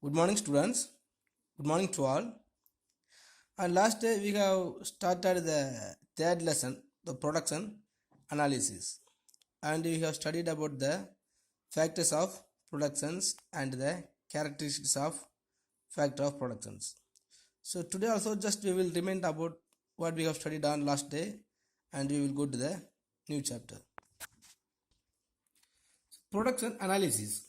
Good morning, students. Good morning to all. And last day we have started the third lesson, the production analysis, and we have studied about the factors of productions and the characteristics of factor of productions. So today also just we will remind about what we have studied on last day, and we will go to the new chapter. Production analysis.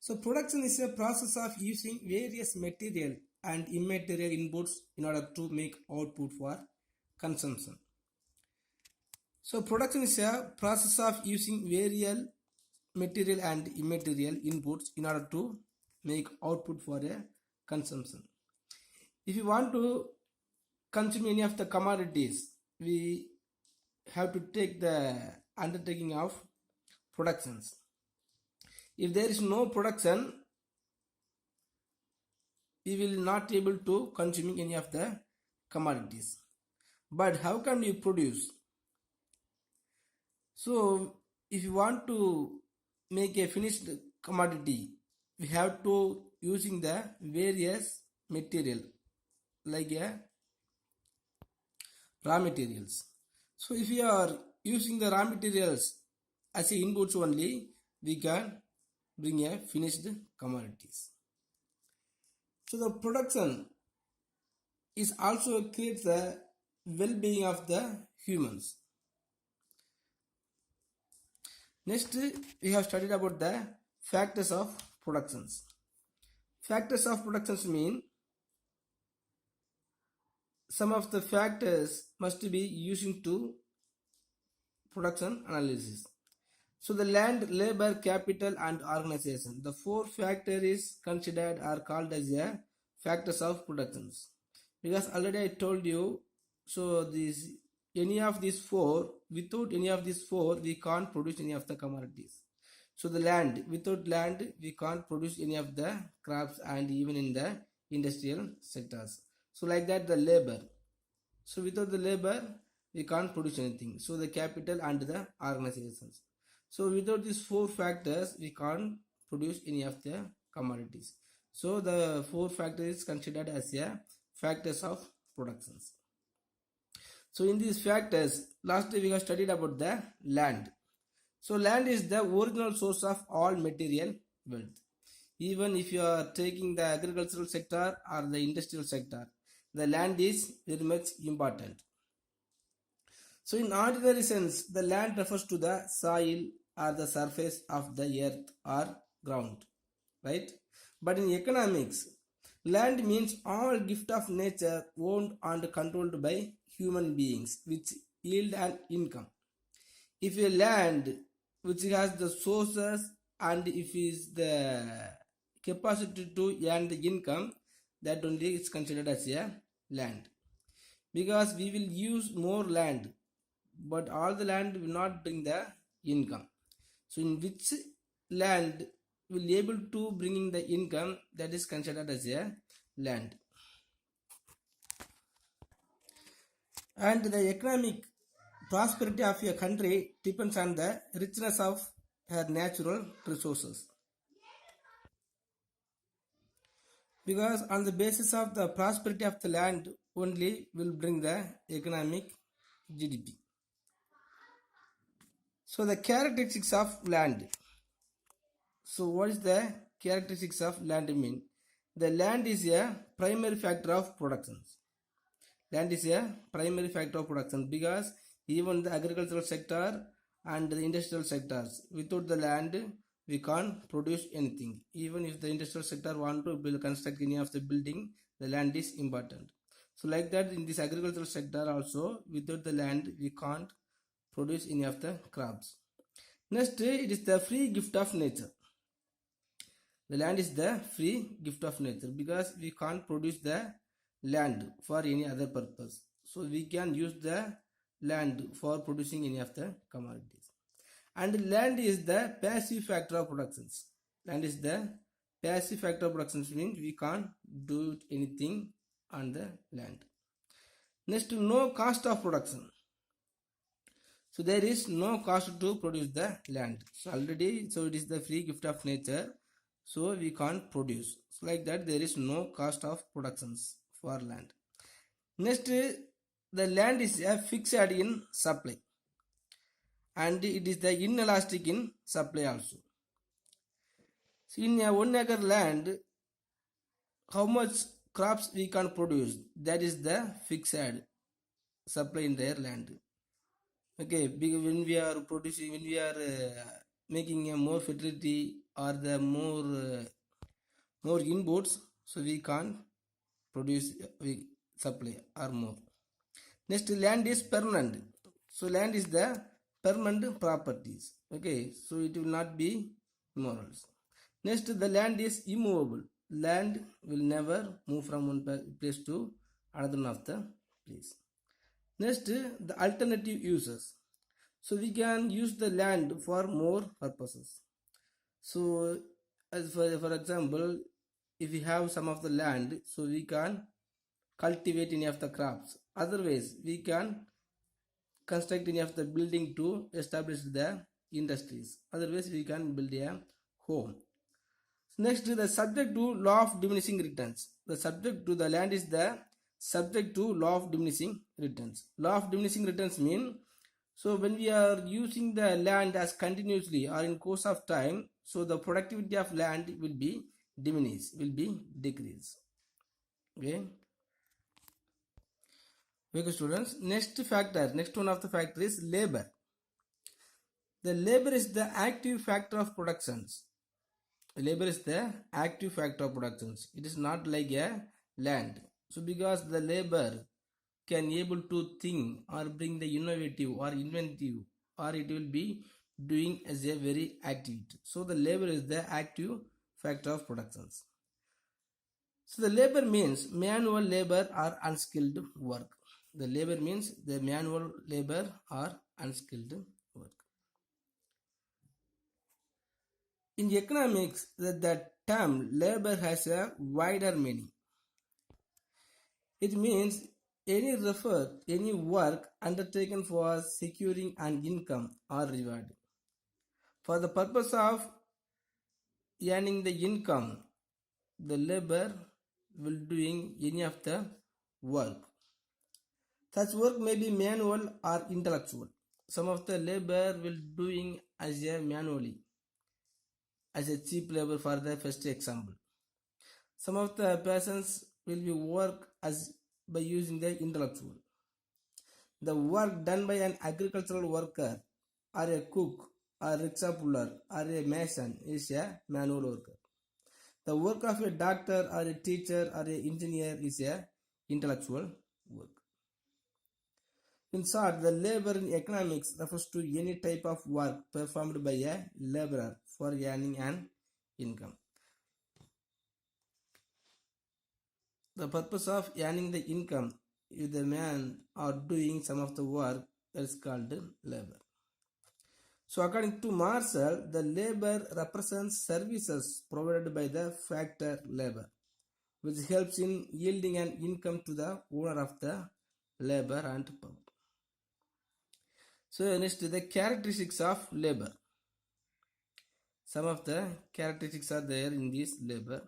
So production is a process of using various material and immaterial inputs in order to make output for consumption. So production is a process of using various material and immaterial inputs in order to make output for a consumption. If you want to consume any of the commodities, we have to take the undertaking of productions. If there is no production, we will not able to consuming any of the commodities. But how can we produce? So if you want to make a finished commodity, we have to using the various material like a raw materials. So if we are using the raw materials as a inputs only, we can bring a finished commodities. So the production is also creates the well-being of the humans. Next, we have studied about the factors of productions. Factors of productions mean some of the factors must be used into production analysis. So the land, labor, capital and organization. The four factors considered are called as a factors of productions. Because already I told you, so this any of these four, without any of these four, we can't produce any of the commodities. So the land, without land, we can't produce any of the crops and even in the industrial sectors. So like that the labor. So without the labor, we can't produce anything. So the capital and the organizations. So without these four factors, we can't produce any of the commodities. So the four factors is considered as a factors of productions. So in these factors, last day we have studied about the land. So land is the original source of all material wealth. Even if you are taking the agricultural sector or the industrial sector, the land is very much important. So in ordinary sense, the land refers to the soil or the surface of the earth or ground, right? But in economics, land means all gift of nature owned and controlled by human beings which yield an income. If a land which has the sources and if is the capacity to earn the income, that only is considered as a land. Because we will use more land, but all the land will not bring the income. So in which land will able to bringing the income, that is considered as a land. And the economic prosperity of a country depends on the richness of her natural resources. Because on the basis of the prosperity of the land only will bring the economic GDP. So the characteristics of land. So what is the characteristics of land mean? The land is a primary factor of production. Land is a primary factor of production because even the agricultural sector and the industrial sectors, without the land we can't produce anything. Even if the industrial sector want to build construct any of the building, the land is important. So like that in this agricultural sector also, without the land we can't produce any of the crops. Next, it is the free gift of nature. The land is the free gift of nature because we can't produce the land for any other purpose. So we can use the land for producing any of the commodities. And land is the passive factor of productions. Land is the passive factor of productions means we can't do anything on the land. Next, no cost of production. So there is no cost to produce the land. So already, so it is the free gift of nature. so we can't produce. So like that, there is no cost of productions for land. Next, the land is a fixed in supply, and it is the inelastic in supply also. So in a 1 acre land, how much crops we can produce, that is the fixed supply in their land. Okay, because when we are producing, when we are making a more fertility or the more inputs, so we can produce we supply or more. Next, land is permanent. So land is the permanent properties. Okay, so it will not be immorals. Next, the land is immovable. Land will never move from one place to another of the place. Next, the alternative uses. So we can use the land for more purposes. So as for example, if we have some of the land, so we can cultivate any of the crops. Otherwise, we can construct any of the building to establish the industries. Otherwise, we can build a home. Next, the subject to law of diminishing returns. The subject to the land is the subject to law of diminishing returns. Law of diminishing returns mean, so when we are using the land as continuously or in course of time, so the productivity of land will be diminished, will be decreased. Okay. Okay, students. Next one of the factor is labor. The labor is the active factor of productions. Labor is the active factor of productions. It is not like a land. So because the labor can able to think or bring the innovative or inventive, or it will be doing as a very activity. So the labor is the active factor of productions. So the labor means manual labor or unskilled work. The labor means the manual labor or unskilled work. In economics, the term labor has a wider meaning. It means any work undertaken for securing an income or reward. For the purpose of earning the income, the labor will doing any of the work. Such work may be manual or intellectual. Some of the labor will doing as a manually, as a cheap labor for the first example. Some of the persons will be work as by using the intellectual. The work done by an agricultural worker or a cook or a rickshaw puller or a mason is a manual worker. The work of a doctor or a teacher or an engineer is a intellectual work. In short, the labor in economics refers to any type of work performed by a laborer for earning an income. The purpose of earning the income, if the man are doing some of the work, that is called labor. So according to Marshall, the labor represents services provided by the factor labor, which helps in yielding an income to the owner of the labor and power. So next, the characteristics of labor. Some of the characteristics are there in this labor.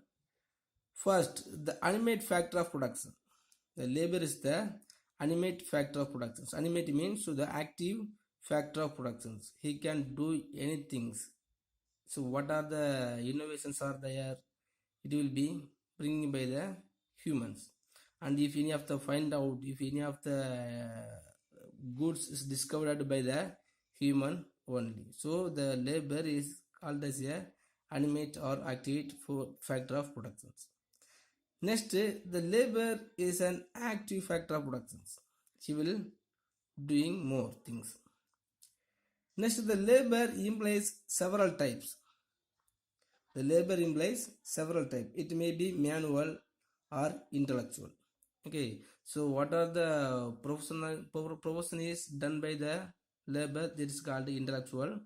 First, the animate factor of production. The labor is the animate factor of productions. Animate means so the active factor of productions. He can do anything. So what are the innovations are there? It will be bringing by the humans. And if any of the find out, if any of the goods is discovered by the human only. So the labor is called as a animate or activate factor of productions. Next, the labor is an active factor of productions. He will doing more things. Next, the labor implies several types. The labor implies several types. It may be manual or intellectual. Okay, so what are the profession is done by the labor? That is called intellectual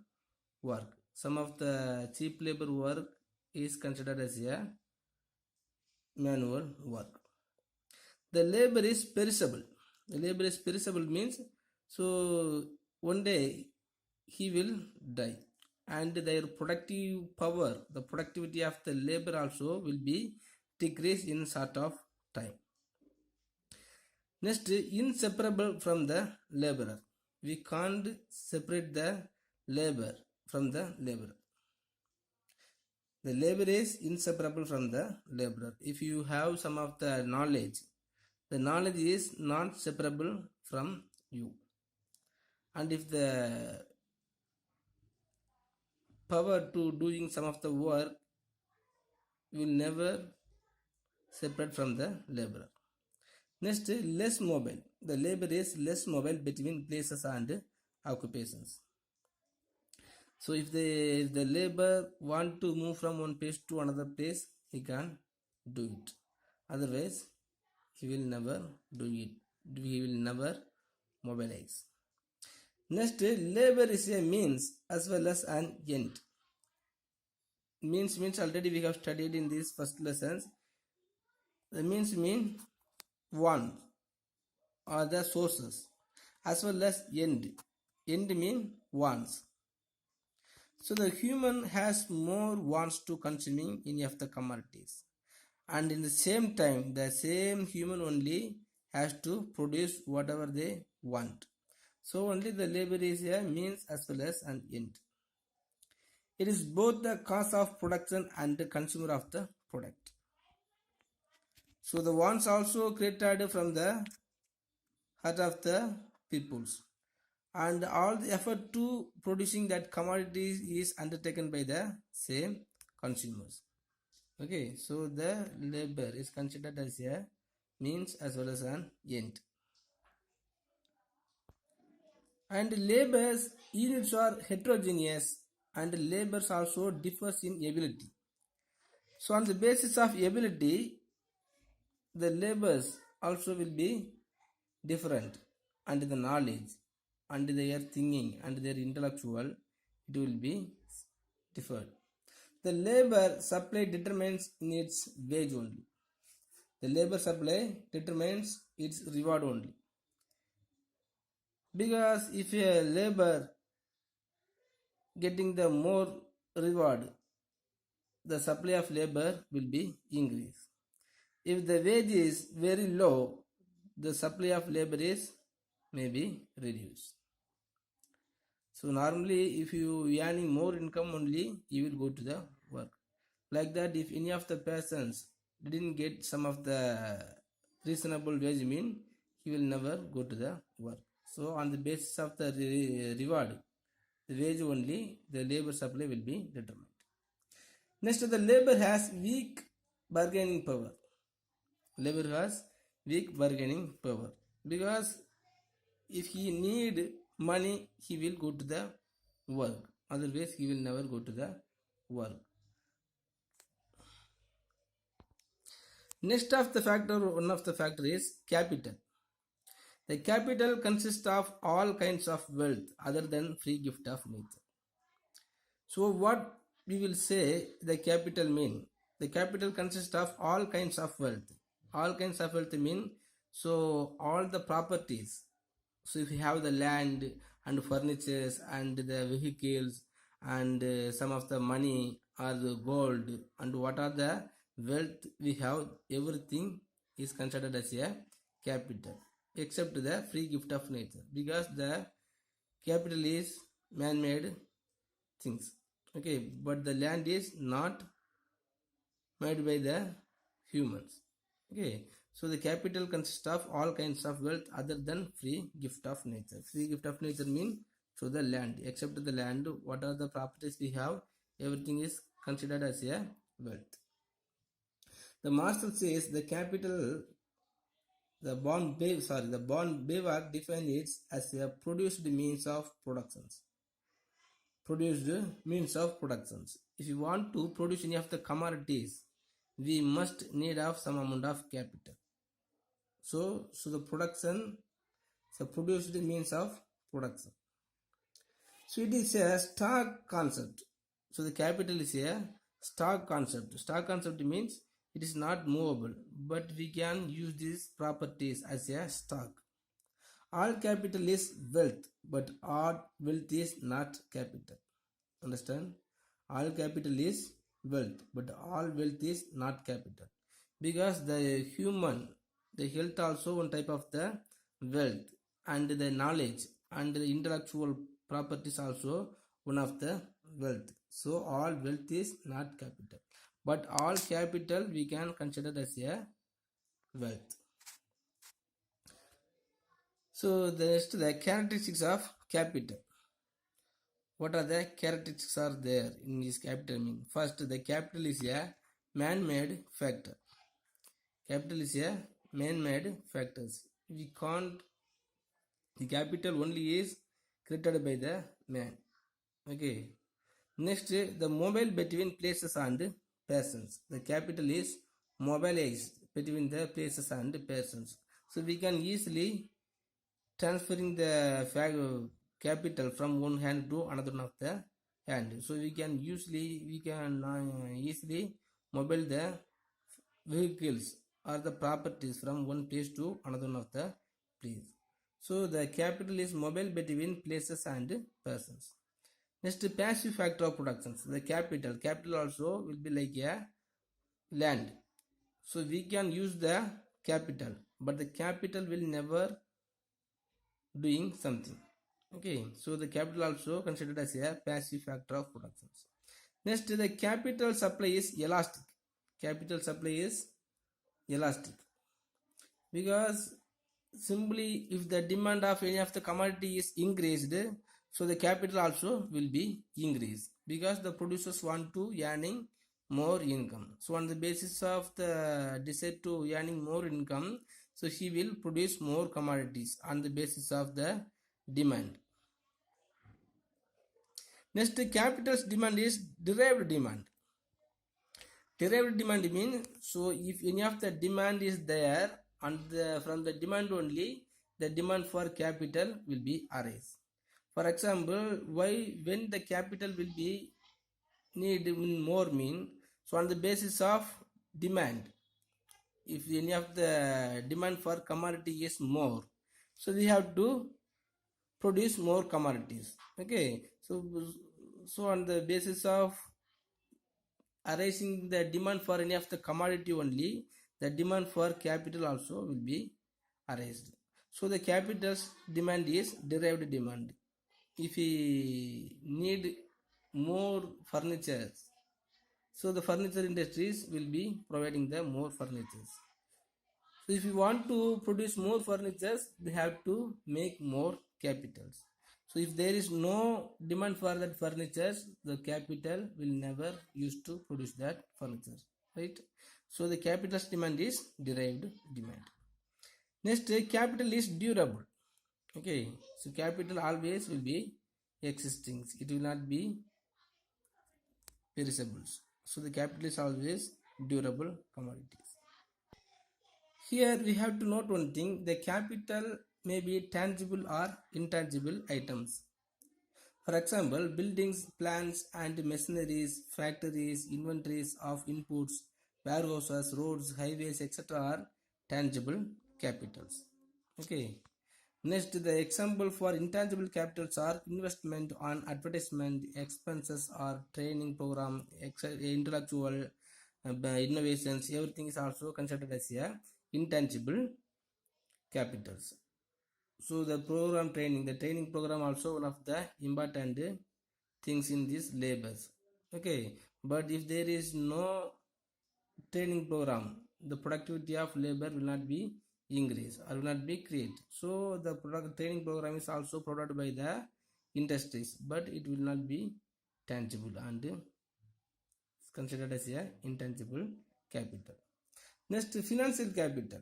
work. Some of the cheap labor work is considered as a manual work. The labor is perishable. The labor is perishable means so one day he will die. and their productive power, the productivity of the labor also will be decreased in sort of time. Next, inseparable from the laborer. We can't separate the labor from the laborer. The labor is inseparable from the laborer. If you have some of the knowledge is not separable from you. And if the power to doing some of the work will never separate from the laborer. Next, less mobile. The labor is less mobile between places and occupations. So if the labor want to move from one place to another place, he can do it. Otherwise, he will never do it. He will never mobilize. Next, labor is a means as well as an end. Means already we have studied in these first lessons. The means mean one or the sources as well as end. End mean wants. So the human has more wants to consuming any of the commodities, and in the same time the same human only has to produce whatever they want. So only the labor is a means as well as an end. It is both the cause of production and the consumer of the product. So the wants also created from the heart of the peoples, and all the effort to producing that commodities is undertaken by the same consumers. Okay, so the labor is considered as a means as well as an end. And labor's units are heterogeneous, and labors also differs in ability. So on the basis of ability, the labors also will be different, and the knowledge and their thinking and their intellectual, it will be different. The labor supply determines its wage only. The labor supply determines its reward only. Because if a labor getting the more reward, the supply of labor will be increased. If the wage is very low, the supply of labor is maybe reduced. So normally if you earning more income only, you will go to the work. Like that, if any of the persons didn't get some of the reasonable wage mean, he will never go to the work. So on the basis of the reward, the wage only, the labor supply will be determined. Next, the labor has weak bargaining power. Labor has weak bargaining power, because if he need money, he will go to the work. Otherwise, he will never go to the work. Next of the factor, one of the factor is capital. The capital consists of all kinds of wealth other than free gift of nature. So what we will say the capital mean? The capital consists of all kinds of wealth. All kinds of wealth mean, so all the properties. So if you have the land and furnitures and the vehicles and some of the money or the gold and what are the wealth we have, everything is considered as a capital except the free gift of nature, because the capital is man-made things. Okay, but the land is not made by the humans. Okay, so the capital consists of all kinds of wealth other than free gift of nature. Free gift of nature means, so the land, except the land, what are the properties we have, everything is considered as a wealth. The master says the capital, the bond Bewak defines it as a produced means of productions. Produced means of productions. If you want to produce any of the commodities, we must need of some amount of capital. So the production, the produced means of production. So it is a stock concept. So the capital is a stock concept. Stock concept means it is not movable, but we can use these properties as a stock. All capital is wealth, but all wealth is not capital. Understand? All capital is wealth, but all wealth is not capital. Because the human, the health also one type of the wealth, and the knowledge and the intellectual properties also one of the wealth. So all wealth is not capital, but all capital we can consider as a wealth. So the next, the characteristics of capital. What are the characteristics are there in this capital mean? First, the capital is a man-made factor. Capital is a man-made factors. We can't. The capital only is created by the man. Okay. Next, the mobile between places and persons. The capital is mobilized between the places and persons. So we can easily transferring the capital from one hand to another one of the hand. So we can easily mobile the vehicles or the properties from one place to another one of the place. So the capital is mobile between places and persons. Next, passive factor of productions. The capital also will be like a land. So we can use the capital, but the capital will never doing something. Okay, so the capital also considered as a passive factor of productions. Next, the capital supply is elastic. Capital supply is elastic because simply if the demand of any of the commodity is increased, so the capital also will be increased because the producers want to earning more income. So on the basis of the desire to earning more income, so he will produce more commodities on the basis of the demand. Next, capital's demand is derived demand. Derived demand means, so if any of the demand is there and from the demand only the demand for capital will be arise. For example, why when the capital will be need more mean, so on the basis of demand, if any of the demand for commodity is more, so we have to produce more commodities. Okay, so on the basis of arising the demand for any of the commodity only, the demand for capital also will be arised. So the capital's demand is derived demand. If we need more furniture, so the furniture industries will be providing the more furnitures. So if you want to produce more furnitures, they have to make more capitals. So if there is no demand for that furnitures, the capital will never used to produce that furniture, right? So the capital's demand is derived demand. Next, capital is durable. Okay, so capital always will be existing. It will not be perishables. So the capital is always durable commodities. Here we have to note one thing, the capital may be tangible or intangible items. For example, buildings, plants and machineries, factories, inventories of inputs, warehouses, roads, highways, etc. are tangible capitals. Okay. Next, the example for intangible capitals are investment on advertisement, expenses or training program, intellectual innovations. Everything is also considered as a intangible capitals. So the training program also one of the important things in these labors. Okay, but if there is no training program, the productivity of labor will not be increased or will not be created. So the training program is also provided by the industries, but it will not be tangible and considered as a intangible capital. Next, financial capital.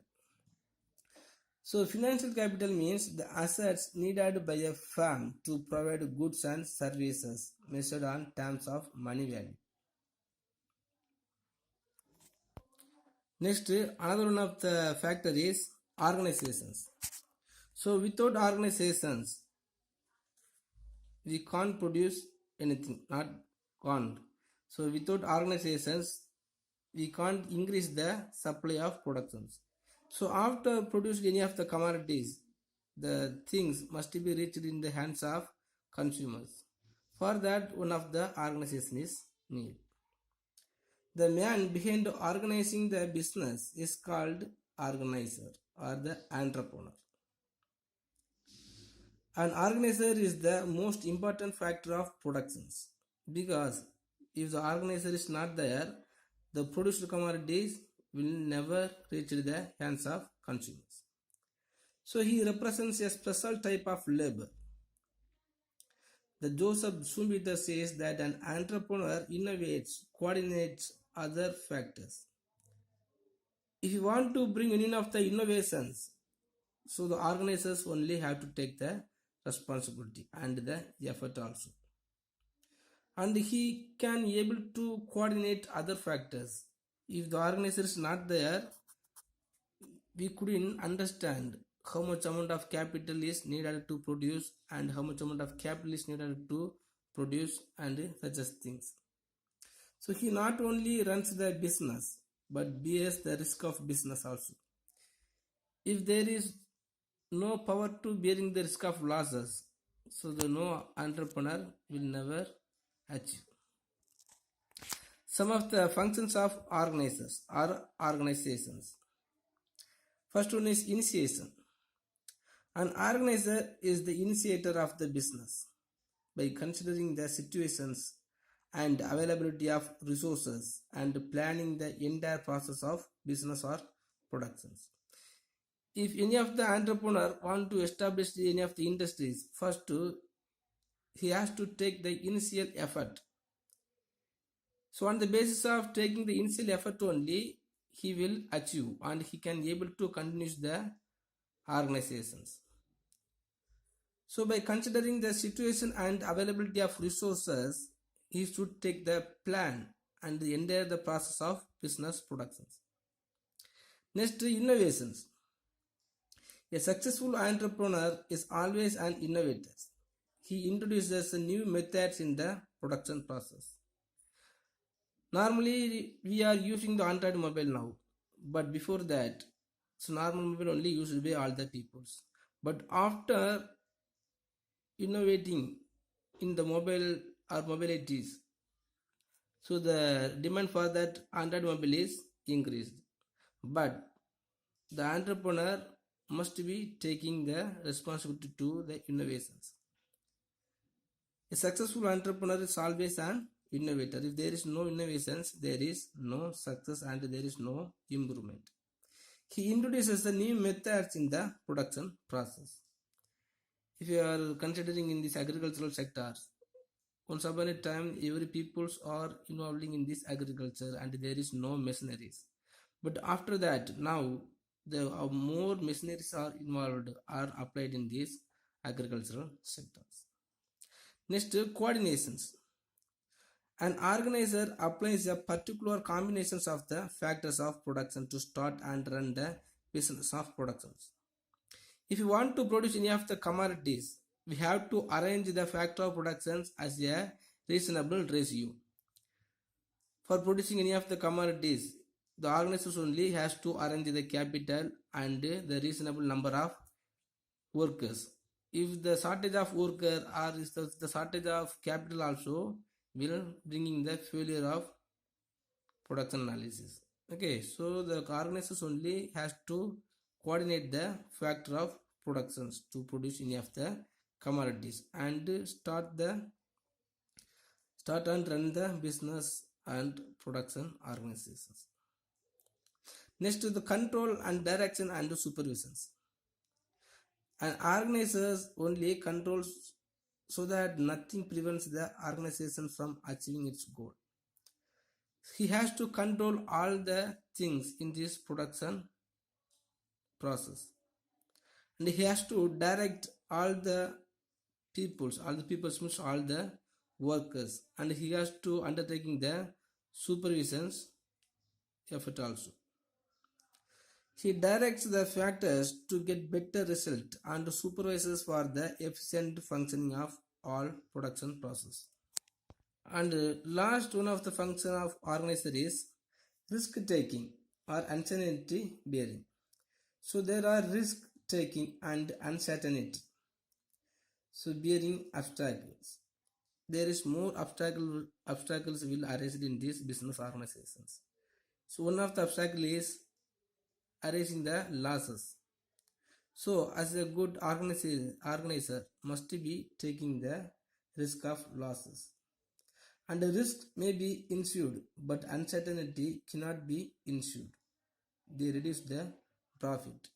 So financial capital means the assets needed by a firm to provide goods and services measured on terms of money value. Next, another one of the factor is organizations. So without organizations, we can't produce anything, not can't. So without organizations, we can't increase the supply of productions. So after producing any of the commodities, the things must be reached in the hands of consumers. For that, one of the organization is needed. The man behind organizing the business is called organizer or the entrepreneur. An organizer is the most important factor of productions because if the organizer is not there, the produced commodities will never reach the hands of consumers. So he represents a special type of labor. The Joseph Schumpeter says that an entrepreneur innovates, coordinates other factors. If you want to bring any of the innovations, so the organizers only have to take the responsibility and the effort also. And he can able to coordinate other factors. If the organizer is not there, we couldn't understand how much amount of capital is needed to produce and how much amount of capital is needed to produce and such as things. So he not only runs the business but bears the risk of business also. If there is no power to bearing the risk of losses, so the no entrepreneur will never achieve. Some of the functions of organizers or organizations. First one is initiation. An organizer is the initiator of the business by considering the situations and availability of resources and planning the entire process of business or productions. If any of the entrepreneur want to establish any of the industries, first he has to take the initial effort. So on the basis of taking the initial effort only, he will achieve and he can able to continue the organizations. So by considering the situation and availability of resources, he should take the plan and the entire process of business productions. Next, innovations. A successful entrepreneur is always an innovator. He introduces new methods in the production process. Normally, we are using the Android mobile now, but before that, so normal mobile only used by all the peoples. But after innovating in the mobile or mobilities, so the demand for that Android mobile is increased. But the entrepreneur must be taking the responsibility to the innovations. A successful entrepreneur is always an innovator. If there is no innovations, there is no success and there is no improvement. He introduces the new methods in the production process. If you are considering in this agricultural sectors, once upon a time every peoples are involving in this agriculture and there is no machineries. But after that, now the more machineries are involved are applied in these agricultural sectors. Next, coordinations. An organizer applies a particular combinations of the factors of production to start and run the business of productions. If you want to produce any of the commodities, we have to arrange the factor of productions as a reasonable ratio. For producing any of the commodities, the organizers only has to arrange the capital and the reasonable number of workers. If the shortage of worker or is the shortage of capital also will bringing the failure of production analysis. Okay, so the organizers only has to coordinate the factor of productions to produce any of the commodities and start and run the business and production organizations. Next is the control and direction and supervisions. An organizer only controls so that nothing prevents the organization from achieving its goal. He has to control all the things in this production process. And he has to direct all the peoples means all the workers. And he has to undertaking the supervisions effort also. He directs the factors to get better result and supervises for the efficient functioning of all production process. And last one of the function of organizer is risk taking or uncertainty bearing. So there are risk taking and uncertainty. So bearing obstacles. there is more obstacles will arise in these business organizations. So one of the obstacle is arising the losses. So as a good organizer must be taking the risk of losses. And the risk may be ensued, but uncertainty cannot be ensued. They reduce the profit.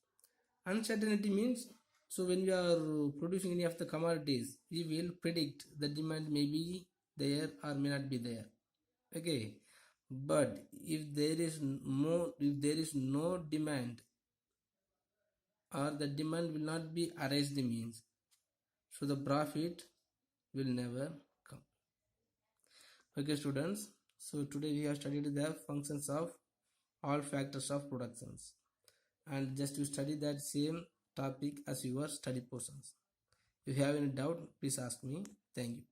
Uncertainty means, so when we are producing any of the commodities, we will predict the demand may be there or may not be there. Okay, but if there is no demand or the demand will not be arised means, so the profit will never come. Okay, students. So today we have studied the functions of all factors of productions, and just to study that same topic as your study portions. If you have any doubt, please ask me. Thank you.